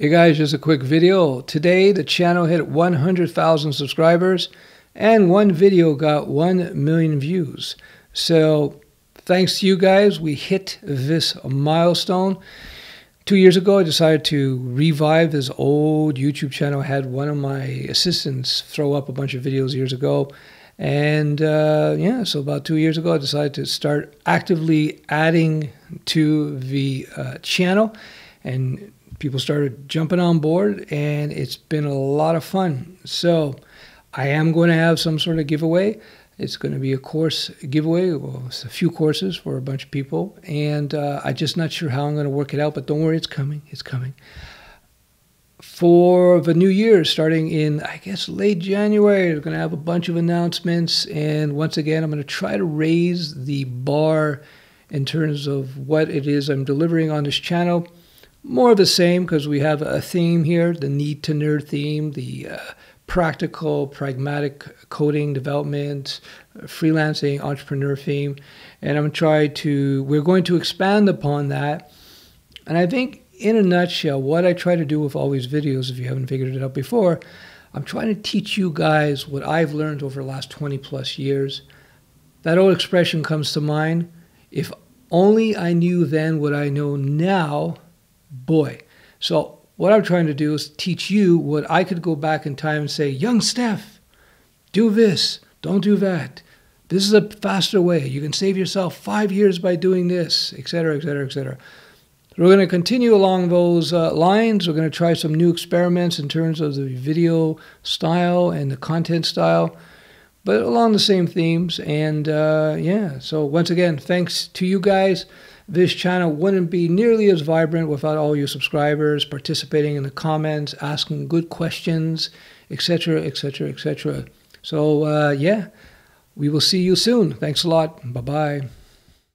Hey guys, just a quick video. Today the channel hit 100,000 subscribers and one video got 1 million views. So thanks to you guys, we hit this milestone. 2 years ago, I decided to revive this old YouTube channel. I had one of my assistants throw up a bunch of videos years ago. And yeah, so about 2 years ago, I decided to start actively adding to the channel. And people started jumping on board, and it's been a lot of fun. So I am going to have some sort of giveaway. It's going to be a course giveaway. Well, it's a few courses for a bunch of people, and I'm just not sure how I'm going to work it out, but don't worry, it's coming. It's coming. For the new year, starting in, I guess, late January, we're going to have a bunch of announcements, and once again, I'm going to try to raise the bar in terms of what it is I'm delivering on this channel. More of the same, because we have a theme here, the need to nerd theme, the practical, pragmatic coding development, freelancing, entrepreneur theme. And we're going to expand upon that. And I think in a nutshell, what I try to do with all these videos, if you haven't figured it out before, I'm trying to teach you guys what I've learned over the last 20 plus years. That old expression comes to mind: if only I knew then what I know now. Boy. So what I'm trying to do is teach you what I could go back in time and say, young Steph, do this, don't do that. This is a faster way. You can save yourself 5 years by doing this, etc., etc., etc. We're going to continue along those lines. We're going to try some new experiments in terms of the video style and the content style, but along the same themes. And yeah, so once again, thanks to you guys. This channel wouldn't be nearly as vibrant without all you subscribers participating in the comments, asking good questions, etc., etc., etc. So yeah, we will see you soon. Thanks a lot. Bye-bye.